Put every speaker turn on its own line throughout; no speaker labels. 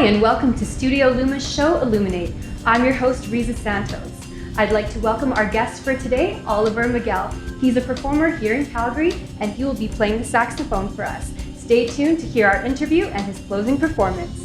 and welcome to Studio Luma's show, Illuminate. I'm your host, Riza Santos. I'd like to welcome our guest for today, Oliver Miguel. He's a performer here in Calgary, and he will be playing the saxophone for us. Stay tuned to hear our interview and his closing performance.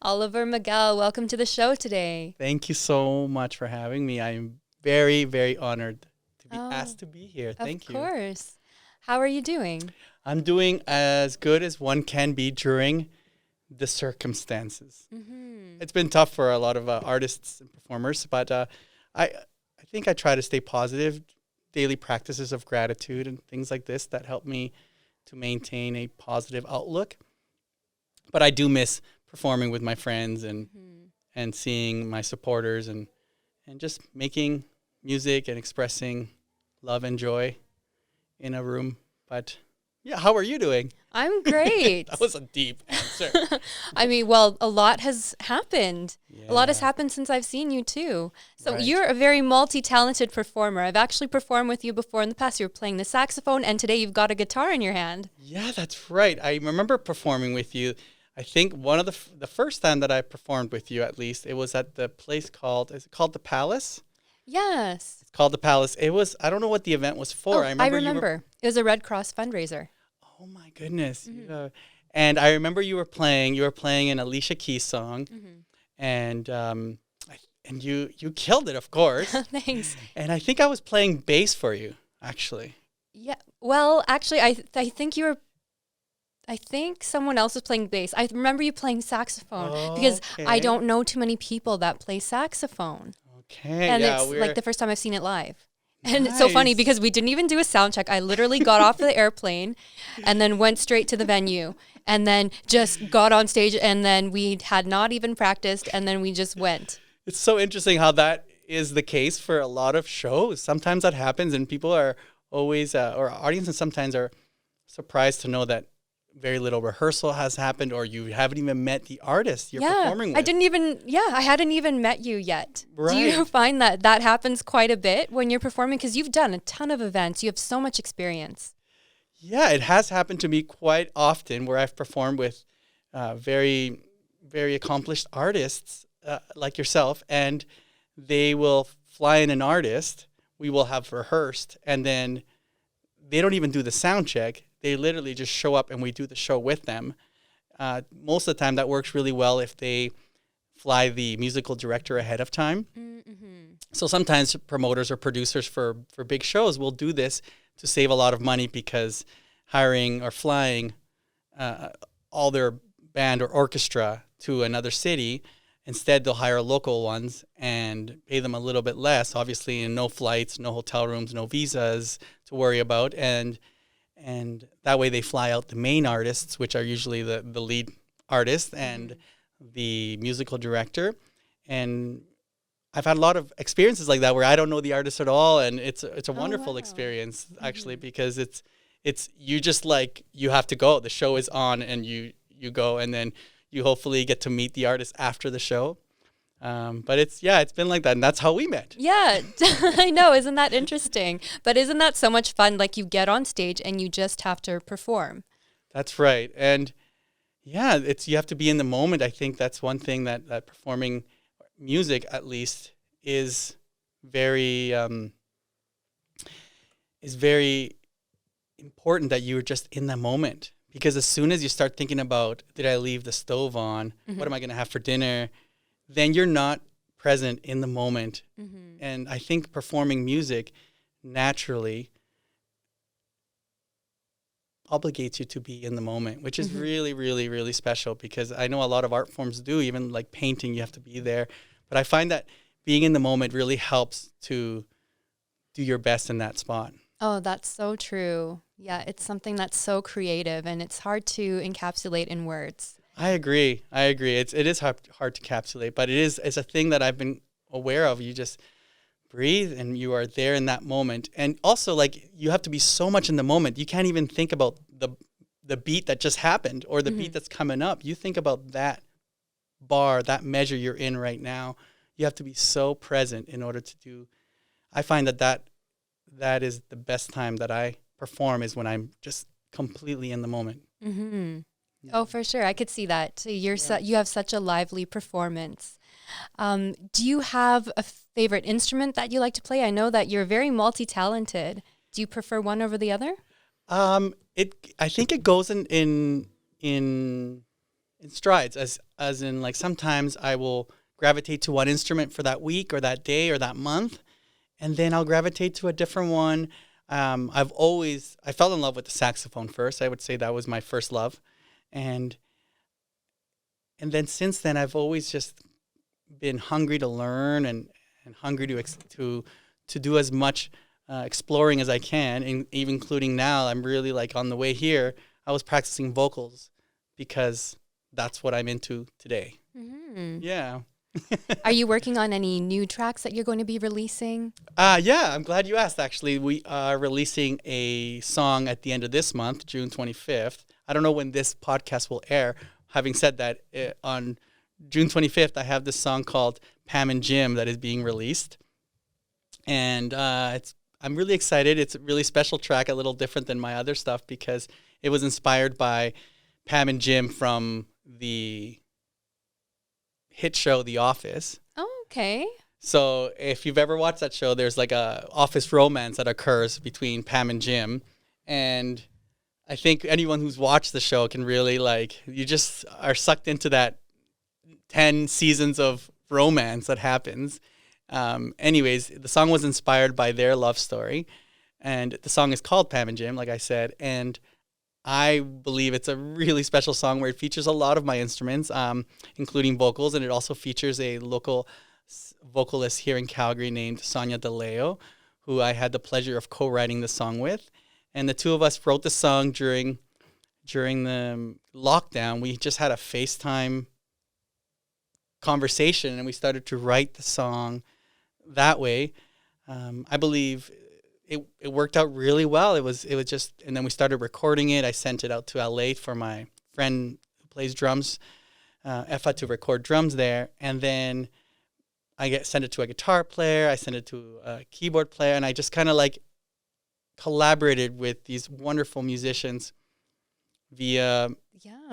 Oliver Miguel, welcome to the show today.
Thank you so much for having me. I'm very, very honored to be asked to be here. Thank you.
Of course. How are you doing?
I'm doing as good as one can be during the circumstances.
Mm-hmm.
It's been tough for a lot of artists and performers, but I think I try to stay positive. Daily practices of gratitude and things like this that help me to maintain a positive outlook. But I do miss performing with my friends and seeing my supporters and just making music and expressing love and joy in a room. But Yeah, how are you doing?
I'm great.
That was a deep answer.
I mean, well, a lot has happened. A lot has
Yeah.
happened since I've seen you too. So
Right.
you're a very multi-talented performer. I've actually performed with you before in the past. You were playing the saxophone, and today you've got a guitar in your hand.
Yeah, that's right. I remember performing with you. I think one of the first time that I performed with you, at least, it was at the place is it called the Palace?
Yes.
It's called the Palace. It was, I don't know what the event was for.
Oh,
I remember.
It was a Red Cross fundraiser.
Oh my goodness.
Mm-hmm.
Yeah. And I remember you were playing an Alicia Keys song, and and you killed it, of course.
Thanks.
And I think I was playing bass for you, actually.
Yeah. Well, actually, I think you were. I think someone else was playing bass. I remember you playing saxophone because I
Okay.
don't know too many people that play saxophone,
Okay,
and
yeah,
it's like the first time I've seen it live. And it's so funny
Nice.
because we didn't even do a sound check. I literally got off the airplane and then went straight to the venue and then just got on stage, and then we had not even practiced, and then we just went.
It's so interesting how that is the case for a lot of shows. Sometimes that happens, and people are always, or audiences sometimes are surprised to know that very little rehearsal has happened, or you haven't even met the artist you're performing with.
I hadn't even met you yet. Do you
Right.
find that happens quite a bit when you're performing? Because you've done a ton of events. You have so much experience.
Yeah, it has happened to me quite often where I've performed with very, very accomplished artists like yourself, and they will fly in an artist. We will have rehearsed, and then they don't even do the sound check. They literally just show up and we do the show with them. Most of the time that works really well if they fly the musical director ahead of time. So sometimes promoters or producers for big shows will do this to save a lot of money, because hiring or flying all their band or orchestra to another city, instead they'll hire local ones and pay them a little bit less, obviously, and no flights, no hotel rooms, no visas to worry about, and that way they fly out the main artists, which are usually the lead artist and the musical director. And I've had a lot of experiences like that where I don't know the artist at all, and it's a wonderful
wow.
experience actually, because it's you just like, you have to go. The show is on and you go, and then you hopefully get to meet the artist after the show. But it's been like that, and that's how we met.
Yeah, I know. Isn't that interesting? But isn't that so much fun? Like, you get on stage and you just have to perform.
That's right. And yeah, you have to be in the moment. I think that's one thing that performing music, at least, is very important, that you're just in the moment. Because as soon as you start thinking about, did I leave the stove on? What am I going to have for dinner? Then you're not present in the moment. And I think performing music naturally obligates you to be in the moment, which is really, really, really special, because I know a lot of art forms do, even like painting, you have to be there. But I find that being in the moment really helps to do your best in that spot.
Oh, that's so true. Yeah, it's something that's so creative, and it's hard to encapsulate in words.
I agree. It is hard to encapsulate, but it's a thing that I've been aware of. You just breathe and you are there in that moment. And also, like, you have to be so much in the moment. You can't even think about the beat that just happened or the beat that's coming up. You think about that bar, that measure you're in right now. You have to be so present in order to do. I find that is the best time that I perform, is when I'm just completely in the moment.
Oh, for sure. I could see that. So you have such a lively performance. Do you have a favorite instrument that you like to play? I know that you're very multi-talented. Do you prefer one over the other?
I think it goes in strides, as in, like, sometimes I will gravitate to one instrument for that week or that day or that month, and then I'll gravitate to a different one. I fell in love with the saxophone first. I would say that was my first love. And then since then, I've always just been hungry to learn and hungry to do as much exploring as I can, and even including now. I'm really, like, on the way here, I was practicing vocals because that's what I'm into today. Yeah.
Are you working on any new tracks that you're going to be releasing?
Yeah, I'm glad you asked, actually. We are releasing a song at the end of this month, June 25th. I don't know when this podcast will air. Having said that, on June 25th, I have this song called Pam and Jim that is being released. And I'm really excited. It's a really special track, a little different than my other stuff because it was inspired by Pam and Jim from the hit show The Office.
Oh, okay.
So if you've ever watched that show, there's like a office romance that occurs between Pam and Jim. And I think anyone who's watched the show can really you just are sucked into that 10 seasons of romance that happens. Anyways, the song was inspired by their love story. And the song is called Pam and Jim, like I said. And I believe it's a really special song where it features a lot of my instruments, including vocals, and it also features a local vocalist here in Calgary named Sonia DeLeo, who I had the pleasure of co-writing the song with. And the two of us wrote the song during the lockdown. We just had a FaceTime conversation, and we started to write the song that way. I believe it worked out really well. It was just, and then we started recording it. I sent it out to LA for my friend who plays drums, Effa, to record drums there. And then I sent it to a guitar player. I sent it to a keyboard player, and I just kind of collaborated with these wonderful musicians via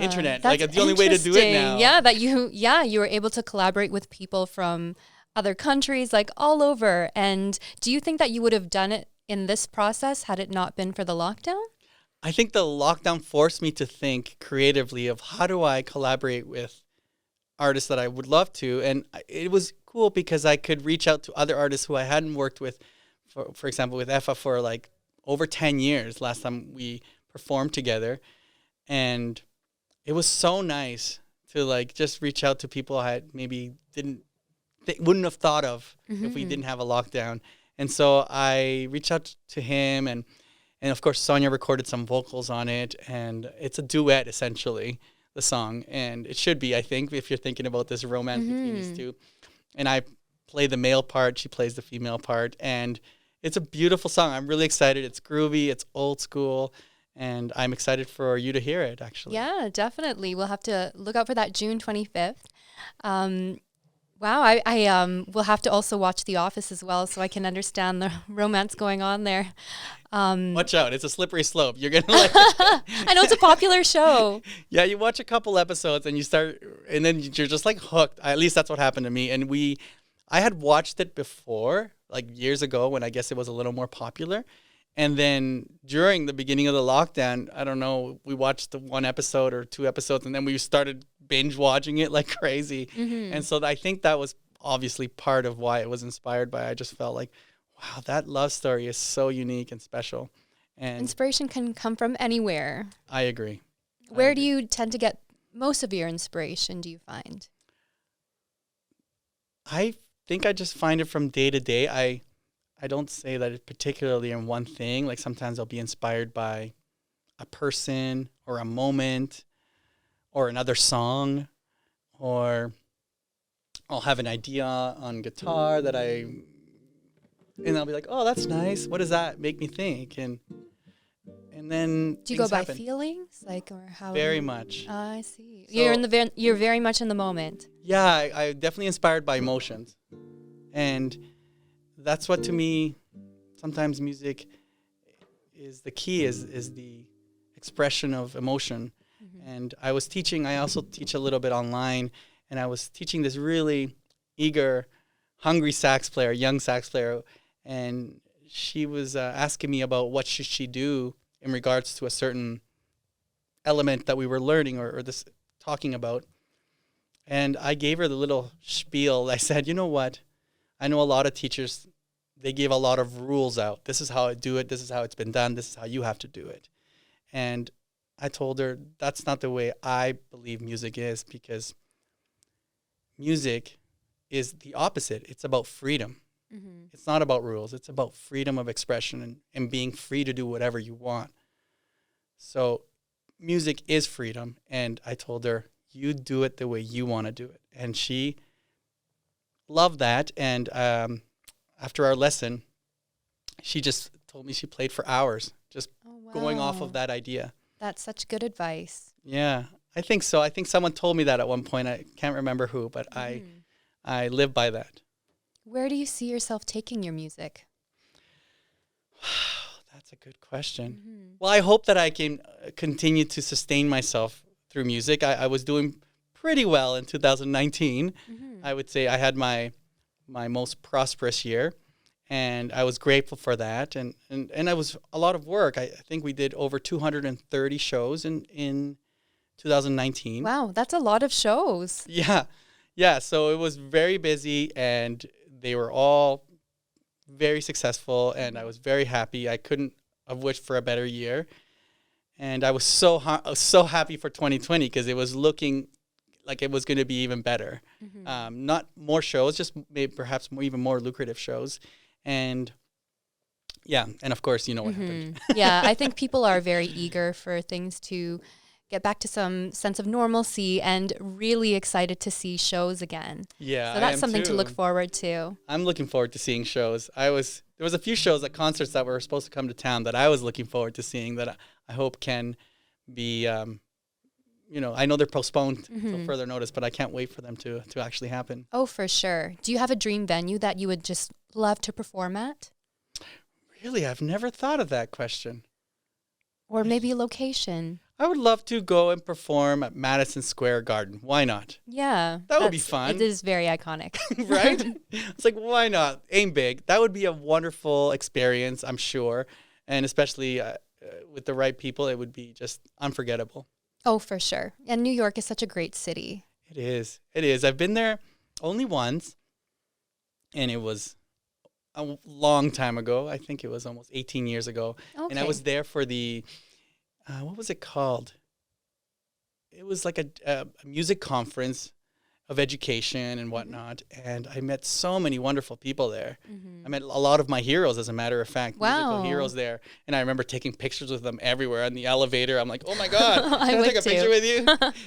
internet.
That's
the only way to do it now.
Yeah, you were able to collaborate with people from other countries, all over. And do you think that you would have done it in this process had it not been for the lockdown?
I think the lockdown forced me to think creatively of how do I collaborate with artists that I would love to. And it was cool because I could reach out to other artists who I hadn't worked with, for example, with Effa for over 10 years, last time we performed together. And it was so nice to just reach out to people I had maybe wouldn't have thought of if we didn't have a lockdown. And so I reached out to him, and of course Sonia recorded some vocals on it, and it's a duet essentially, the song, and it should be, I think, if you're thinking about this romance between these two. And I play the male part, she plays the female part, and it's a beautiful song. I'm really excited. It's groovy, it's old school, and I'm excited for you to hear it, actually.
Yeah, definitely. We'll have to look out for that June 25th. Wow, I will have to also watch The Office as well so I can understand the romance going on there.
Watch out. It's a slippery slope. You're going to
I know it's a popular show.
Yeah, you watch a couple episodes and then you're just hooked. At least that's what happened to me. And I had watched it before, years ago when I guess it was a little more popular. And then during the beginning of the lockdown, I don't know, we watched the one episode or two episodes, and then we started binge watching it like crazy. And so I think that was obviously part of why it was inspired by. I just felt wow, that love story is so unique and special. And
inspiration can come from anywhere.
I agree.
Where do you tend to get most of your inspiration, do you find?
I think I just find it from day to day. I don't say that it's particularly in one thing. Sometimes I'll be inspired by a person or a moment or another song, or I'll have an idea on guitar and I'll be oh, that's nice. What does that make me think? And then
do you go by feelings, or how?
Very much.
I see. So, you're very much in the moment.
Yeah, I definitely inspired by emotions, and that's what, to me, sometimes music is the key, is the expression of emotion. And I also teach a little bit online, and I was teaching this really eager, hungry young sax player, and she was asking me about what should she do in regards to a certain element that we were learning or this talking about. And I gave her the little spiel. I said, you know what? I know a lot of teachers, they give a lot of rules out. This is how I do it. This is how it's been done. This is how you have to do it. And I told her that's not the way I believe music is, because music is the opposite. It's about freedom. It's not about rules. It's about freedom of expression and being free to do whatever you want. So music is freedom. And I told her, you do it the way you want to do it. And she loved that. And after our lesson, she just told me she played for hours, just going off of that idea.
That's such good advice.
Yeah, I think so. I think someone told me that at one point. I can't remember who, but I live by that.
Where do you see yourself taking your music?
That's a good question. Well, I hope that I can continue to sustain myself through music. I was doing pretty well in 2019. I would say I had my most prosperous year, and I was grateful for that. And it was a lot of work. I think we did over 230 shows in 2019.
Wow, that's a lot of shows.
Yeah. So it was very busy, and they were all very successful, and I was very happy. I couldn't have wished for a better year. And I was so happy for 2020 because it was looking like it was going to be even better. Not more shows, just maybe perhaps even more lucrative shows. And yeah, and of course, you know what happened.
Yeah, I think people are very eager for things to get back to some sense of normalcy and really excited to see shows again.
Yeah,
so that's something to look forward to.
I'm looking forward to seeing shows. There was a few shows at concerts that were supposed to come to town that I was looking forward to seeing that I hope can be, I know they're postponed until further notice, but I can't wait for them to actually happen.
Oh, for sure. Do you have a dream venue that you would just love to perform at?
Really, I've never thought of that question.
Or maybe a location.
I would love to go and perform at Madison Square Garden. Why not?
Yeah.
That would be fun.
It is very iconic.
Right? It's like, why not? Aim big. That would be a wonderful experience, I'm sure. And especially with the right people, it would be just unforgettable.
Oh, for sure. And New York is such a great city.
It is. It is. I've been there only once, and it was a long time ago. I think it was almost 18 years ago. Okay. And I was there for the... what was it called? It was like a music conference of education and whatnot. And I met so many wonderful people there. I met a lot of my heroes, as a matter of fact, musical heroes there. And I remember taking pictures with them everywhere on the elevator. I'm like, oh my God, can I take a picture with you?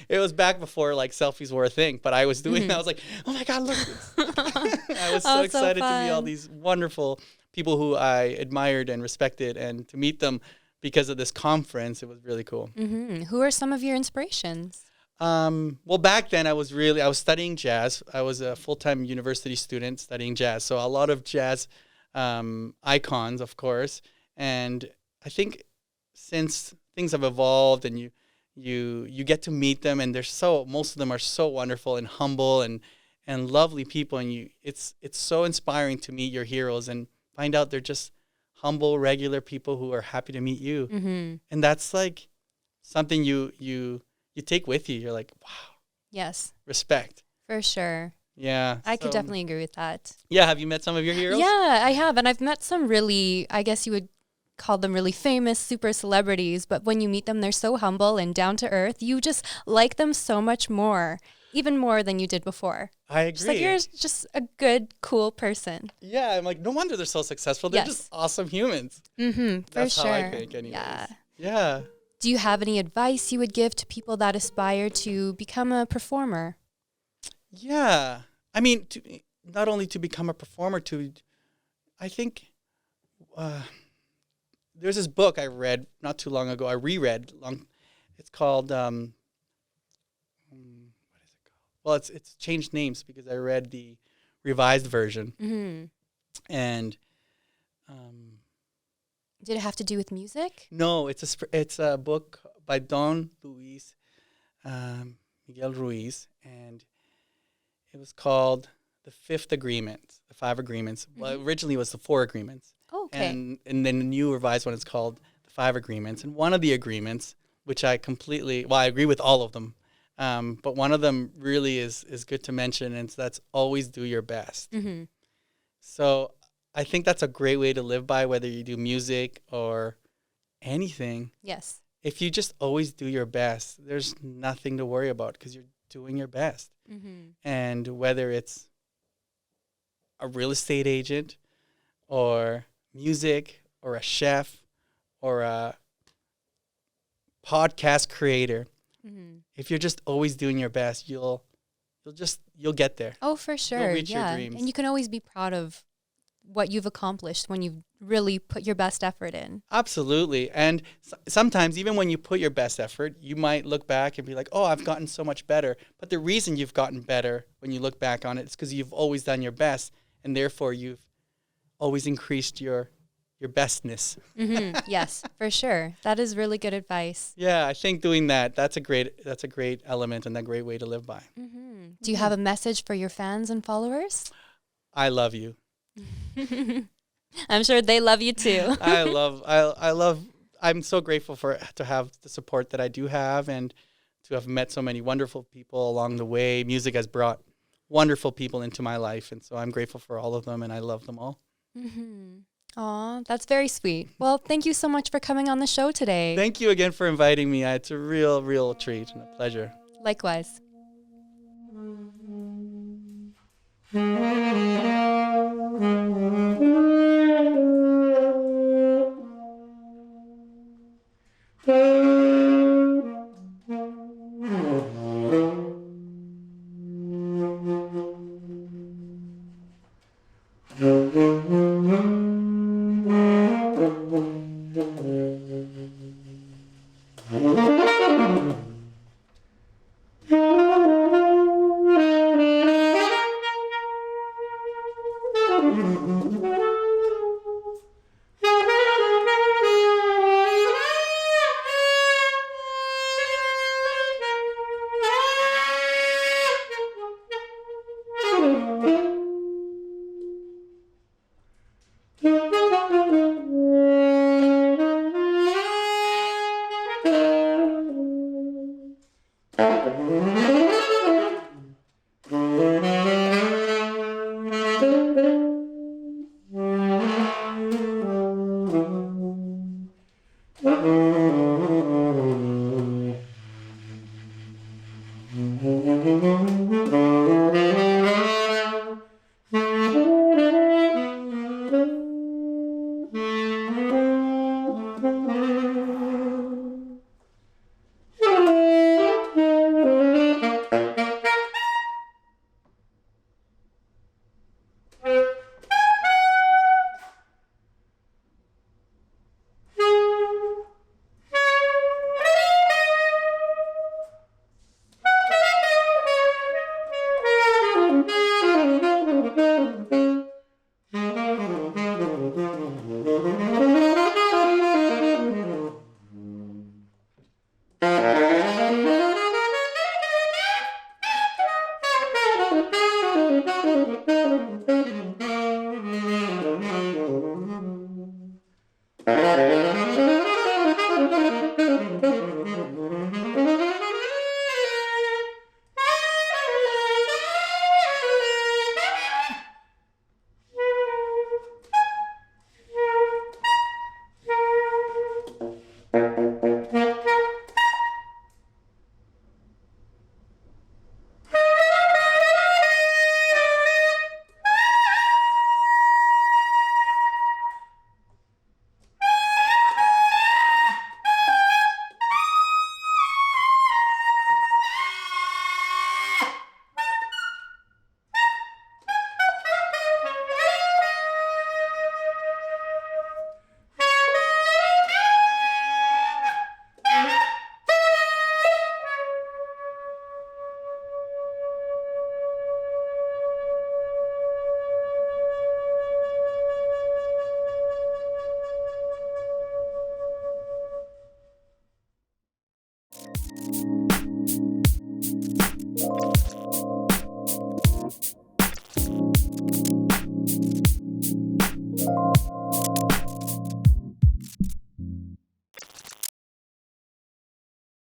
It was back before like selfies were a thing, but I was doing, I was like, oh my God, look at this. I was so excited to meet all these wonderful people who I admired and respected, and to meet them because of this conference. It was really cool.
Who are some of your inspirations?
Well, back then I was studying jazz. I was a full-time university student studying jazz. So a lot of jazz icons, of course. And I think since things have evolved and you get to meet them, and most of them are so wonderful and humble and lovely people. And it's so inspiring to meet your heroes and find out they're just humble, regular people who are happy to meet you. And that's like something you take with you. You're like, wow.
Yes.
Respect.
For sure.
Yeah.
I could definitely agree with that.
Yeah. Have you met some of your heroes?
Yeah, I have. And I've met some really, I guess you would call them really famous super celebrities. But when you meet them, they're so humble and down to earth. You just like them so much more, even more than you did before.
I agree.
Just like you're just a good, cool person.
Yeah. I'm like, no wonder they're so successful. They're just awesome humans. That's
for sure.
how I think anyways. Yeah.
Do you have any advice you would give to people that aspire to become a performer?
Yeah. I mean, not only to become a performer, I think there's this book I read not too long ago. I reread. It's called, what is it called? Well, it's changed names because I read the revised version. And
did it have to do with music?
No, it's a book by Don Luis Miguel Ruiz, and it was called The Fifth Agreement, the 5 agreements. Well, originally it was the 4 agreements.
Oh, okay.
And then the new revised one is called the 5 agreements. And one of the agreements, which I agree with all of them, but one of them really is good to mention, and that's always do your best. So I think that's a great way to live by, whether you do music or anything.
Yes.
If you just always do your best, there's nothing to worry about because you're doing your best. And whether it's a real estate agent or music or a chef or a podcast creator, if you're just always doing your best, you'll you'll get there.
Oh, for sure.
reach your
Yeah.
dreams.
And you can always be proud of what you've accomplished when you've really put your best effort in.
Absolutely. And sometimes even when you put your best effort, you might look back and be like, oh, I've gotten so much better. But the reason you've gotten better when you look back on it is because you've always done your best, and therefore you've always increased your bestness.
Yes, for sure. That is really good advice.
Yeah, I think doing that's a great element and a great way to live by.
Do you have a message for your fans and followers?
I love you.
I'm sure they love you too.
I'm so grateful to have the support that I do have, and to have met so many wonderful people along the way. Music has brought wonderful people into my life, and so I'm grateful for all of them, and I love them all.
Aw, that's very sweet. Well, thank you so much for coming on the show today.
Thank you again for inviting me. It's a real treat and a pleasure.
Likewise.